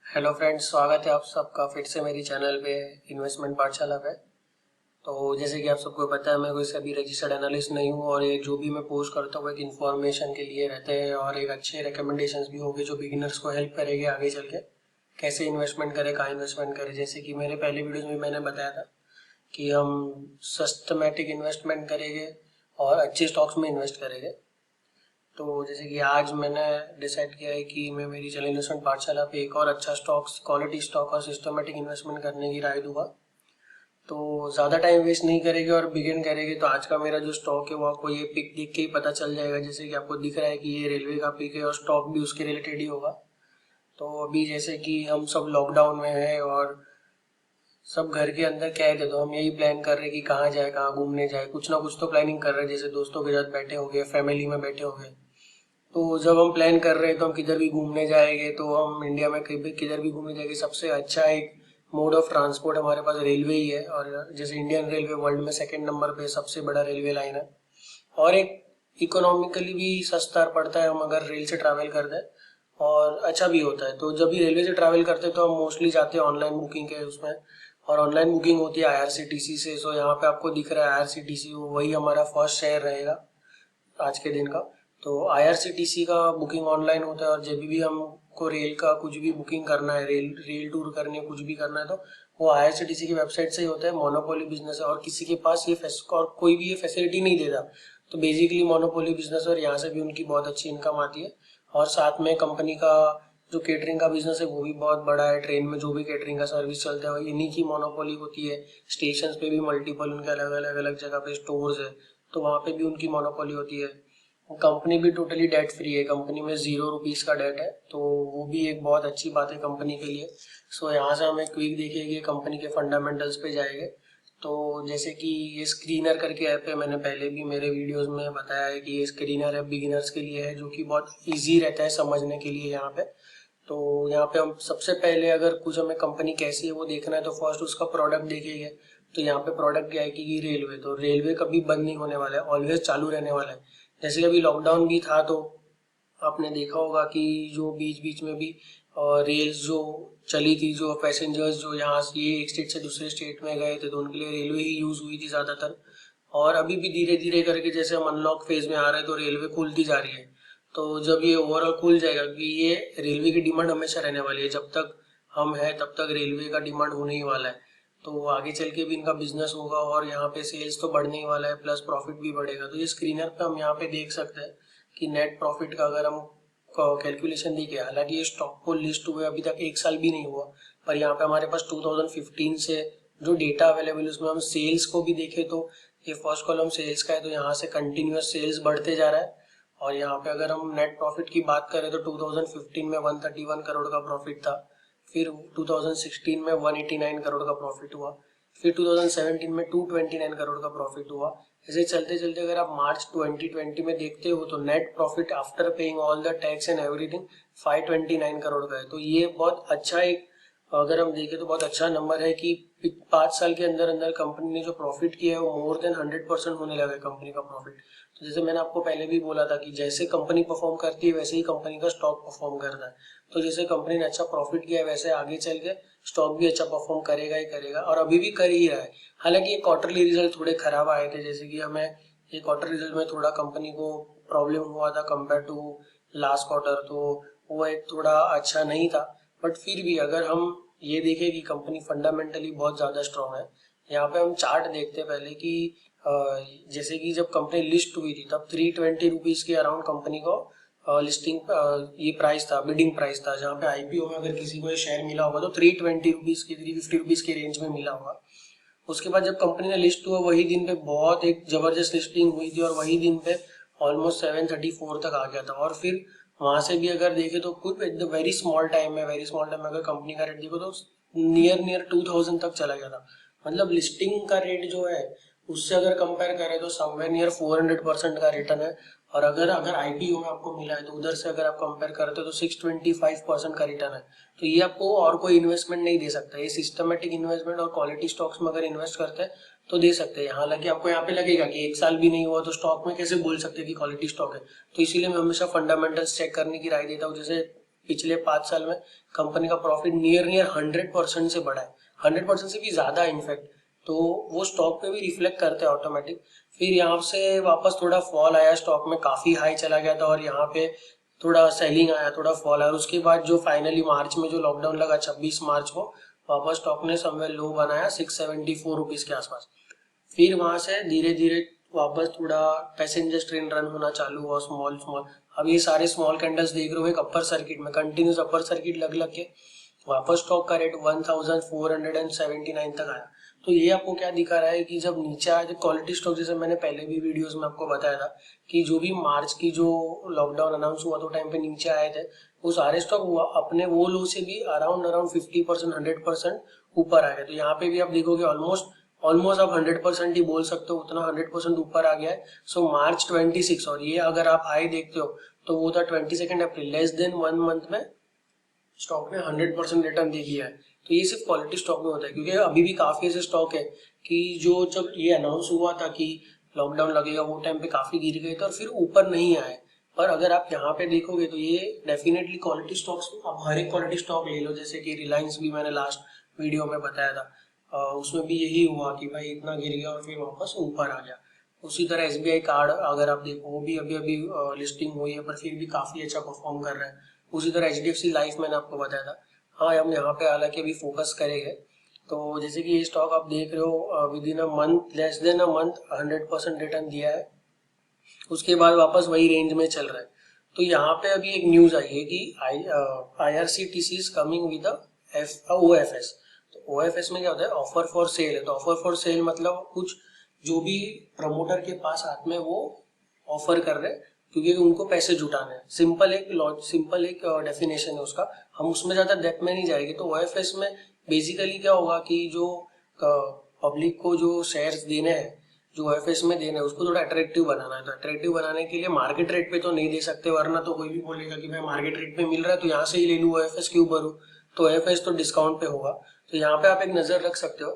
Hello friends, स्वागत है आप सबका फिर से मेरी चैनल पे इन्वेस्टमेंट पाठशाला पे। तो जैसे कि आप सबको पता है, मैं कोई सभी रजिस्टर्ड एनालिस्ट नहीं हूँ और ये जो भी मैं पोस्ट करता हूँ एक इन्फॉर्मेशन के लिए रहते हैं और एक अच्छे रिकमेंडेशंस भी होंगे जो बिगिनर्स को हेल्प करेंगे आगे चल के कैसे इन्वेस्टमेंट करें, कहाँ इन्वेस्टमेंट करें। जैसे कि मेरे पहले वीडियोज़ में मैंने बताया था कि हम सिस्टमेटिक इन्वेस्टमेंट करेंगे और अच्छे स्टॉक्स में इन्वेस्ट करेंगे। तो जैसे कि आज मैंने डिसाइड किया है कि मैं मेरी चैनल इन्वेस्टमेंट पाठशाला पे एक और अच्छा स्टॉक्स, क्वालिटी स्टॉक और सिस्टमेटिक इन्वेस्टमेंट करने की राय दूंगा। तो ज़्यादा टाइम वेस्ट नहीं करेंगे और बिगिन करेंगे। तो आज का मेरा जो स्टॉक है वो आपको ये पिक देख के ही पता चल जाएगा। जैसे कि आपको दिख रहा है कि ये रेलवे का पिक है और स्टॉक भी उसके रिलेटेड ही होगा। तो अभी जैसे कि हम सब लॉकडाउन में हैं और सब घर के अंदर कैद है, तो हम यही प्लान कर रहे हैं कि कहाँ जाए, कहाँ घूमने जाए। कुछ ना कुछ तो प्लानिंग कर रहे हैं, जैसे दोस्तों के साथ बैठे हो गए, फैमिली में बैठे हो गए। तो जब हम प्लान कर रहे हैं तो हम किधर भी घूमने जाएंगे, तो हम इंडिया में किधर भी घूमने जाएंगे, सबसे अच्छा एक मोड ऑफ ट्रांसपोर्ट हमारे पास रेलवे ही है। और जैसे इंडियन रेलवे वर्ल्ड में सेकंड नंबर पे सबसे बड़ा रेलवे लाइन है और एक इकोनॉमिकली भी सस्ता पड़ता है हम अगर रेल से ट्रैवल करते हैं, और अच्छा भी होता है। तो जब भी रेलवे से ट्रैवल करते हैं तो हम मोस्टली जाते हैं ऑनलाइन बुकिंग के उसमें, और ऑनलाइन बुकिंग होती है आईआरसीटीसी से। सो यहाँ पे आपको दिख रहा है आईआरसीटीसी, वही हमारा फर्स्ट शेयर रहेगा आज के दिन का। तो आईआरसीटीसी का बुकिंग ऑनलाइन होता है और जब भी हमको रेल का कुछ भी बुकिंग करना है, रेल रेल टूर करनी है, कुछ भी करना है, तो वो आईआरसीटीसी की वेबसाइट से ही होता है। मोनोपोली बिजनेस है और किसी के पास ये और कोई भी ये फैसिलिटी नहीं देता। तो बेसिकली मोनोपोली बिजनेस, और यहाँ से भी उनकी बहुत अच्छी इनकम आती है। और साथ में कंपनी का जो केटरिंग का बिजनेस है वो भी बहुत बड़ा है। ट्रेन में जो भी केटरिंग का सर्विस चलता है इन्हीं की मोनोपोली होती है। स्टेशन पे भी मल्टीपल उनके अलग अलग जगह पे स्टोर्स है, तो वहाँ पे भी उनकी मोनोपोली होती है। कंपनी भी टोटली डेट फ्री है, कंपनी में ₹0 का डेट है, तो वो भी एक बहुत अच्छी बात है कंपनी के लिए। सो यहाँ से हमें क्विक देखेंगे, कंपनी के फंडामेंटल्स पे जाएंगे। तो जैसे कि ये स्क्रीनर करके ऐप है, मैंने पहले भी मेरे वीडियोस में बताया है कि ये स्क्रीनर है बिगिनर्स के लिए है, जो कि बहुत इजी रहता है समझने के लिए यहाँ पे। तो यहाँ पे हम सबसे पहले अगर कुछ हमें कंपनी कैसी है वो देखना है तो फर्स्ट उसका प्रोडक्ट देखेंगे। तो यहाँ पे प्रोडक्ट क्या है कि रेलवे, तो रेलवे कभी बंद नहीं होने वाला है, ऑलवेज चालू रहने वाला है। जैसे कि अभी लॉकडाउन भी था तो आपने देखा होगा कि जो बीच बीच में भी रेल्स जो चली थी, जो पैसेंजर्स जो यहाँ से एक स्टेट से दूसरे स्टेट में गए थे तो उनके लिए रेलवे ही यूज हुई थी ज़्यादातर। और अभी भी धीरे धीरे करके जैसे हम अनलॉक फेज में आ रहे हैं तो रेलवे खुलती जा रही है। तो जब ये ओवरऑल खुल जाएगा, क्योंकि ये रेलवे की डिमांड हमेशा रहने वाली है, जब तक हम हैं तब तक रेलवे का डिमांड होने ही वाला है। तो आगे चल के भी इनका बिजनेस होगा और यहाँ पे सेल्स तो बढ़ने ही वाला है, प्लस प्रॉफिट भी बढ़ेगा। तो ये स्क्रीनर पे हम यहाँ पे देख सकते हैं कि नेट प्रॉफिट का अगर हम कैलकुलेशन देखें, हालांकि ये स्टॉक को लिस्ट हुए अभी तक 1 साल भी नहीं हुआ, पर यहाँ पे हमारे पास 2015 से जो डेटा अवेलेबल है उसमें हम सेल्स को भी देखें तो ये फर्स्ट कॉलम सेल्स का है, तो यहाँ से कंटिन्यूअस सेल्स बढ़ते जा रहा है। और यहाँ पे अगर हम नेट प्रॉफिट की बात करें तो 2015 में 131 करोड़ का प्रॉफिट था, फिर 2016 में 189 करोड़ का प्रॉफिट हुआ, फिर 2017 में 229 करोड़ का प्रॉफिट हुआ। ऐसे चलते चलते अगर आप मार्च 2020 में देखते हो तो net profit after paying all the tax and everything 529 crore का है। तो ये बहुत अच्छा एक, अगर हम देखें तो बहुत अच्छा नंबर है कि 5 साल के अंदर अंदर कंपनी ने जो प्रॉफिट किया है वो मोर देन 100% होने लगा है कंपनी का प्रॉफिट। तो जैसे मैंने आपको पहले भी बोला था कि जैसे कंपनी परफॉर्म करती है वैसे ही कंपनी का स्टॉक परफॉर्म करता है। तो जैसे कंपनी ने अच्छा प्रॉफिट किया है वैसे आगे चल के स्टॉक भी अच्छा परफॉर्म करेगा ही करेगा, और अभी भी कर ही रहा है। हालांकि ये क्वार्टरली रिजल्ट थोड़े खराब आए थे, जैसे कि हमें ये क्वार्टर रिजल्ट में थोड़ा कंपनी को प्रॉब्लम हुआ था कंपेयर टू लास्ट क्वार्टर, तो वो एक थोड़ा अच्छा नहीं था। बट फिर भी अगर हम ये देखें कि कंपनी फंडामेंटली बहुत ज़्यादा स्ट्रांग है। यहाँ पे हम चार्ट देखते हैं पहले कि जैसे कि जब कंपनी लिस्ट हुई थी तब ₹320 के अराउंड कंपनी को लिस्टिंग ये प्राइस था, बिडिंग प्राइस था, जहाँ पे आईपीओ में अगर किसी को ये शेयर मिला होगा तो ₹320 के, ₹350 के रेंज में मिला होगा। उसके बाद जब कंपनी ने लिस्ट हुआ वही दिन पे बहुत एक जबरदस्त लिस्टिंग हुई थी और वही दिन पे ऑलमोस्ट 734 तक आ गया था। और फिर वहां से भी अगर देखे तो कुछ वेरी स्मॉल टाइम में, अगर कंपनी का रेट देखो तो नियर 2000 तक चला गया था। मतलब लिस्टिंग का रेट जो है उससे अगर कंपेयर करें तो समवेयर नियर 400% का रिटर्न है। और अगर अगर आईपीओ में आपको मिला है तो उधर से अगर आप कंपेयर करते हो तो 625% का रिटर्न है। तो ये आपको और कोई इन्वेस्टमेंट नहीं दे सकता। ये सिस्टमेटिक इन्वेस्टमेंट और क्वालिटी स्टॉक्स में अगर इन्वेस्ट करते हैं तो दे सकते हैं। हालांकि आपको यहाँ पे लगेगा कि 1 साल भी नहीं हुआ तो स्टॉक में कैसे बोल सकते हैं कि क्वालिटी स्टॉक है। तो इसीलिए मैं हमेशा फंडामेंटल्स चेक करने की राय देता हूँ। जैसे पिछले 5 साल में कंपनी का प्रॉफिट नियर 100% से बढ़ा है, 100% से भी ज़्यादा इनफैक्ट। तो वो स्टॉक पे भी रिफ्लेक्ट करते हैं ऑटोमेटिक। फिर यहाँ से वापस थोड़ा फॉल आया, स्टॉक में काफ़ी हाई चला गया था और यहाँ पे थोड़ा सेलिंग आया, थोड़ा फॉल आया। और उसके बाद जो फाइनली मार्च में जो लॉकडाउन लगा 26 मार्च को, वापस स्टॉक ने समवेयर लो बनाया 674 रुपीज़ के आसपास। फिर वहां से धीरे धीरे वापस थोड़ा पैसेंजर ट्रेन रन होना चालू हुआ, स्मॉल स्मॉल। अब ये सारे स्मॉल कैंडल्स देख रहे हो एक अपर सर्किट में, कंटिन्यूस अपर सर्किट लग लग के वापस स्टॉक का रेट 1479 तक आया। तो ये आपको क्या दिखा रहा है कि जब नीचे आए, क्वालिटी स्टॉक, जैसे मैंने पहले भी वीडियोस में आपको बताया था कि जो भी मार्च की जो लॉकडाउन अनाउंस हुआ तो टाइम पे नीचे आए थे, वो सारे स्टॉक अपने वो लो से भी अराउंड 50%, 100% ऊपर आ गए। तो यहाँ पे भी आप देखोगे ऑलमोस्ट आप 100% ही बोल सकते हो, उतना 100% ऊपर आ गया है। सो मार्च 26, और ये अगर आप हाई देखते हो तो वो था 22 अप्रैल, लेस देन 1 मंथ में स्टॉक ने 100% रिटर्न दे दिया है। तो ये सिर्फ क्वालिटी स्टॉक में होता है, क्योंकि अभी भी काफी ऐसे स्टॉक है कि जो जब ये अनाउंस हुआ था कि लॉकडाउन लगेगा वो टाइम पे काफी गिर गए थे और फिर ऊपर नहीं आए। पर अगर आप यहाँ पे देखोगे तो ये डेफिनेटली क्वालिटी स्टॉक्स, आप हर एक क्वालिटी स्टॉक ले लो, जैसे कि रिलायंस भी मैंने लास्ट वीडियो में बताया था, उसमें भी यही हुआ कि भाई इतना गिर गया और फिर वापस ऊपर आ गया। उसी तरह एसबीआई कार्ड अगर आप देखो, वो भी अभी अभी लिस्टिंग हुई है पर फिर भी काफी अच्छा परफॉर्म कर रहा है। उसी तरह एचडीएफसी लाइफ मैंने आपको बताया था। हाँ, हम यहाँ पे हालांकि अभी फोकस करेंगे। तो जैसे कि ये स्टॉक आप देख रहे हो with in a month, less than a month 100% return दिया है, उसके बाद वापस वही रेंज में चल रहा है। तो यहाँ पे अभी एक न्यूज आई है कि IRCTC is coming with OFS। तो OFS में क्या होता है, ऑफर फॉर सेल है। तो ऑफर फॉर सेल मतलब कुछ जो भी प्रमोटर के पास हाथ में वो ऑफर कर रहे हैं, क्योंकि उनको पैसे जुटाने हैं। सिंपल एक डेफिनेशन है उसका, हम उसमें ज्यादा डेप्थ में नहीं जाएंगे। तो OFS में बेसिकली क्या होगा कि जो पब्लिक को जो शेयर्स देने हैं, जो OFS में देना है, उसको थोड़ा अट्रैक्टिव बनाना है। तो अट्रैक्टिव बनाने के लिए मार्केट रेट पे तो नहीं दे सकते, वरना तो कोई भी बोलेगा कि भाई मार्केट रेट पे मिल रहा है तो यहाँ से ही ले लूँ, OFS क्यों भरूं। तो OFS तो डिस्काउंट पे होगा। तो यहाँ पे आप एक नजर रख सकते हो,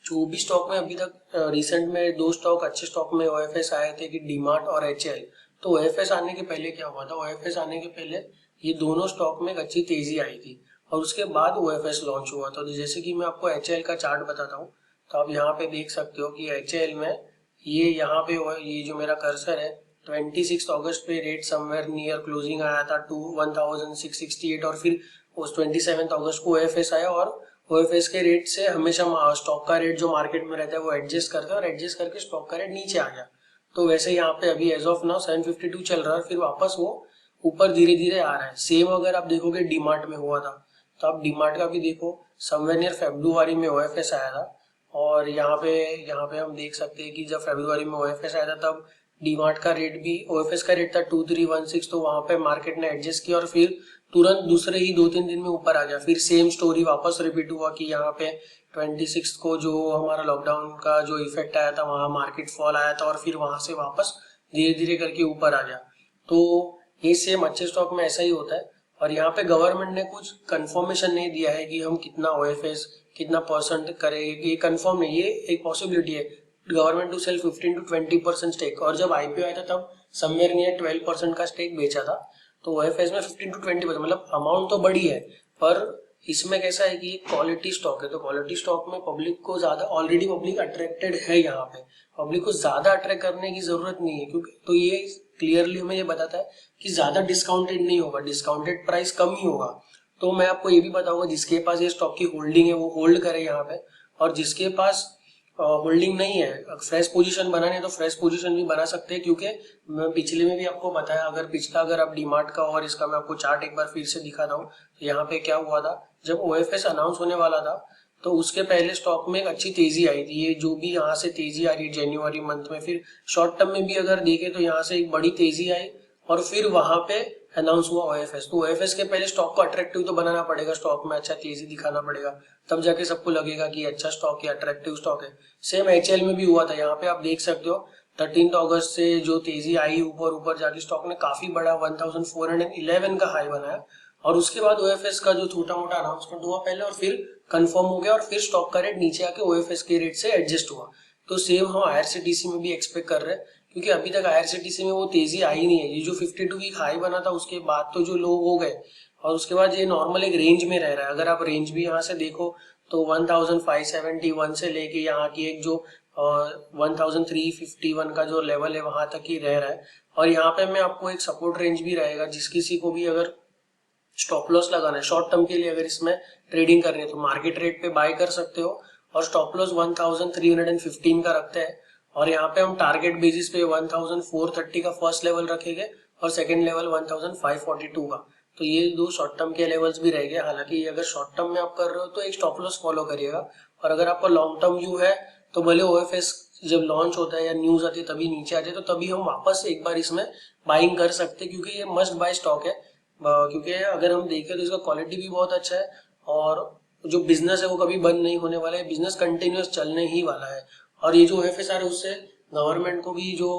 जो भी स्टॉक में अभी तक रिसेंट में 2 स्टॉक अच्छे स्टॉक में OFS आए थे कि डीमार्ट और HL। तो OFS आने के पहले क्या हुआ था, OFS आने के पहले ये दोनों स्टॉक में एक अच्छी तेजी आई थी और उसके बाद OFS लॉन्च हुआ था। तो जैसे कि मैं आपको HL का चार्ट बताता हूँ, तो आप यहाँ पे देख सकते हो कि HL में ये यहाँ पे ये जो मेरा कर्सर है, 26 अगस्त पे रेट समवेयर नियर क्लोजिंग आया था 1668, और फिर उस 27 अगस्त को OFS आया और OFS के रेट से हमेशा स्टॉक का रेट जो मार्केट में रहता है वो एडजस्ट करता है और एडजस्ट करके स्टॉक का रेट नीचे आ गया। तो वैसे यहाँ पे अभी एज ऑफ नाउ 752 चल रहा है, फिर वापस वो ऊपर धीरे धीरे आ रहा है। सेम अगर आप देखोगे डीमार्ट में हुआ था, तो आप डीमार्ट का भी देखो, समवेयर नियर फरवरी में OFS आया था। और यहाँ पे हम देख सकते हैं कि जब फरवरी में OFS आया था तब डीमार्ट का रेट भी, OFS का रेट था 2316। तो वहां पे मार्केट ने एडजस्ट किया और फिर तुरंत दूसरे ही 2-3 दिन में ऊपर आ गया। फिर सेम स्टोरी वापस रिपीट हुआ कि यहाँ पे 26 को जो हमारा लॉकडाउन का जो इफेक्ट आया था वहां मार्केट फॉल आया था और फिर वहां से वापस धीरे धीरे करके ऊपर आ गया। तो ये सेम अच्छे स्टॉक में ऐसा ही होता है। और यहाँ पे गवर्नमेंट ने कुछ कंफर्मेशन नहीं दिया है कि हम कितना OFS कितना परसेंट करेंगे, ये कंफर्म नहीं, ये एक पॉसिबिलिटी है government to sell 15 to 20% stake. और जब IPO आया था तब समवेयर नियर 12% का स्टेक बेचा था। तो OFS में 15 to 20%, मतलब अमाउंट तो बड़ी है, पर इसमें कैसा है कि क्वालिटी स्टॉक है। तो क्वालिटी स्टॉक में पब्लिक को ज्यादा, ऑलरेडी पब्लिक अट्रैक्टेड है, यहाँ पे पब्लिक को ज्यादा अट्रैक्ट करने की जरूरत नहीं है, क्योंकि तो ये क्लियरली हमें ये बताता है कि ज्यादा डिस्काउंटेड नहीं होगा, डिस्काउंटेड प्राइस कम ही होगा। तो मैं आपको ये भी बताऊंगा जिसके पास ये स्टॉक की होल्डिंग है वो होल्ड करे यहाँ पे, और जिसके पास होल्डिंग नहीं है, फ्रेश पोजीशन बनानी है तो फ्रेश पोजीशन भी बना सकते हैं। क्योंकि मैं पिछले में भी आपको बताया, अगर आप डीमार्ट का और इसका मैं आपको चार्ट एक बार फिर से दिखाता हूँ। तो यहाँ पे क्या हुआ था, जब OFS अनाउंस होने वाला था तो उसके पहले स्टॉक में एक अच्छी तेजी आई थी। ये जो भी यहाँ से तेजी आ रही है जनवरी मंथ में, फिर शॉर्ट टर्म में भी अगर देखें तो यहाँ से एक बड़ी तेजी आई और फिर वहां पे अनाउंस हुआ OFS। तो OFS के पहले स्टॉक को अट्रैक्टिव तो बनाना पड़ेगा, स्टॉक में अच्छा तेजी दिखाना पड़ेगा, तब जाके सबको लगेगा कि अच्छा स्टॉक है, अट्रैक्टिव स्टॉक है। सेम HL में भी हुआ था, यहाँ पे आप देख सकते हो 13 अगस्त से जो तेजी आई ऊपर ऊपर जाके स्टॉक ने काफी बड़ा 1411 का हाई बनाया और उसके बाद OFS का जो छोटा मोटा अनाउंसमेंट हुआ पहले और फिर कंफर्म हो गया और फिर स्टॉक का रेट नीचे आके OFS के रेट से एडजस्ट हुआ। तो सेम हम IRCTC में भी एक्सपेक्ट कर रहे हैं क्योंकि अभी तक IRCTC में वो तेजी आई नहीं है। ये जो 52 वीक हाई बना था उसके बाद तो जो लो हो गए और उसके बाद ये नॉर्मल एक रेंज में रह रहा है। अगर आप रेंज भी यहाँ से देखो तो 1571 से लेके यहाँ की एक जो 1351 का जो लेवल है वहां तक ही रह रहा है। और यहाँ पे मैं आपको एक सपोर्ट रेंज भी रहेगा, जिस किसी को भी अगर स्टॉप लॉस लगाना है शॉर्ट टर्म के लिए, अगर इसमें ट्रेडिंग करनी है तो मार्केट रेट पे बाय कर सकते हो। और स्टॉप लॉस 1315 का रखते हैं। और यहाँ पे हम टारगेट बेसिस पे 1430 का फर्स्ट लेवल रखेंगे और सेकंड लेवल 1542 का। तो ये दो शॉर्ट टर्म के लेवल्स भी रहेंगे। हालांकि अगर शॉर्ट टर्म में आप कर रहे हो तो एक स्टॉप लॉस फॉलो करिएगा, और अगर आपका लॉन्ग टर्म व्यू है तो भले OFS जब लॉन्च होता है या न्यूज आती है तभी नीचे आ जाए तो तभी हम वापस एक बार इसमें बाइंग कर सकते हैं, क्योंकि ये मस्ट बाय स्टॉक है। क्योंकि अगर हम देखें तो इसका क्वालिटी भी बहुत अच्छा है और जो बिजनेस है वो कभी बंद नहीं होने वाला है, बिजनेस कंटिन्यूअस चलने ही वाला है। और ये जो OFSR है उससे गवर्नमेंट को भी जो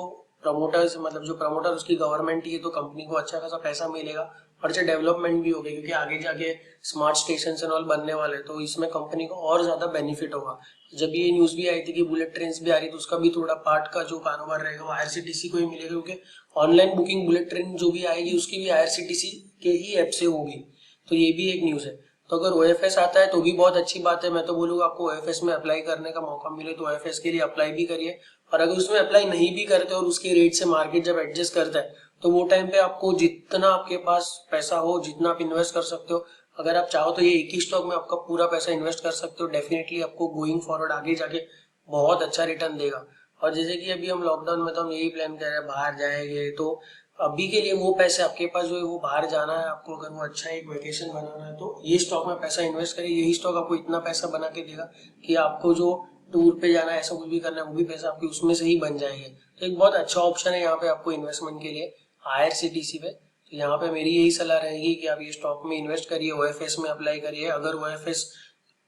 प्रमोटर्स मतलब जो प्रमोटर उसकी गवर्नमेंट ही है, तो कंपनी को अच्छा खासा पैसा मिलेगा और अच्छा डेवलपमेंट भी होगा, क्योंकि आगे जाके स्मार्ट स्टेशन एंड ऑल बनने वाले हैं, तो इसमें कंपनी को और ज्यादा बेनिफिट होगा। जब ये न्यूज भी आई थी कि बुलेट ट्रेन भी आ रही, तो उसका भी थोड़ा पार्ट का जो कारोबार रहेगा वो IRCTC को ही मिलेगा, क्योंकि ऑनलाइन बुकिंग बुलेट ट्रेन जो भी आएगी उसकी भी IRCTC के ही ऐप से होगी। तो ये भी एक न्यूज है। तो अगर OFS आता है तो भी बहुत अच्छी बात है। मैं तो बोलूंगा आपको OFS में अप्लाई करने का मौका मिले तो OFS के लिए अप्लाई भी करिए। और अगर उसमें अप्लाई नहीं भी करते और उसके रेट से मार्केट जब एडजस्ट करता है तो वो टाइम पे आपको जितना आपके पास पैसा हो, जितना आप इन्वेस्ट कर सकते हो, अगर आप चाहो तो ये एक ही स्टॉक में आपका पूरा पैसा इन्वेस्ट कर सकते हो। डेफिनेटली आपको गोइंग फॉरवर्ड आगे जाके बहुत अच्छा रिटर्न देगा। और जैसे कि अभी हम लॉकडाउन में तो हम यही प्लान कर रहे हैं बाहर जाएंगे, तो अभी के लिए वो पैसे आपके पास जो है वो बाहर जाना है आपको, अगर वो अच्छा एक वेकेशन बनाना है तो ये स्टॉक में पैसा इन्वेस्ट करिए। यही स्टॉक आपको इतना पैसा बना के देगा कि आपको जो टूर पे जाना है ऐसा कुछ भी करना है वो भी पैसा आपके उसमें से ही बन जाएंगे। तो एक बहुत अच्छा ऑप्शन है यहाँ पे आपको इन्वेस्टमेंट के लिए IRCTC पे। तो यहाँ पे मेरी यही सलाह रहेगी कि आप ये स्टॉक में इन्वेस्ट करिए, OFS में अप्लाई करिए। अगर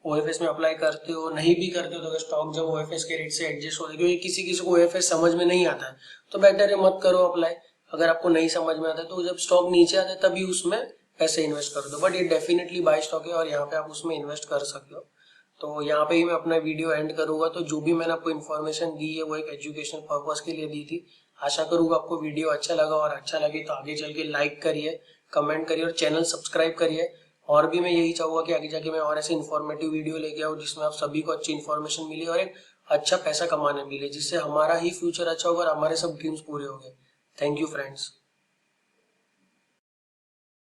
OFS में अप्लाई करते हो, नहीं भी करते हो तो अगर स्टॉक जब OFS के रेट से एडजस्ट हो जाए, क्योंकि किसी किसी को OFS समझ में नहीं आता है तो बेटर है मत करो अप्लाई। अगर आपको नहीं समझ में आता है तो जब स्टॉक नीचे आता है तभी उसमें पैसे इन्वेस्ट कर दो। बट ये डेफिनेटली बाय स्टॉक है और यहाँ पे आप उसमें इन्वेस्ट कर सकते हो। तो यहाँ पे ही मैं अपना वीडियो एंड करूंगा। तो जो भी मैंने आपको इन्फॉर्मेशन दी है वो एक एजुकेशन पर्पस के लिए दी थी। आशा करूंगा आपको वीडियो अच्छा लगा, और अच्छा लगे तो आगे चल के लाइक करिए, कमेंट करिए और चैनल सब्सक्राइब करिए। और भी मैं यही चाहूंगा कि आगे जाके मैं और ऐसे इन्फॉर्मेटिव वीडियो लेके आऊँ जिसमें आप सभी को अच्छी इन्फॉर्मेशन मिले और एक अच्छा पैसा कमाने मिले, जिससे हमारा ही फ्यूचर अच्छा होगा और हमारे सब ड्रीम्स पूरे होंगे। Thank you friends.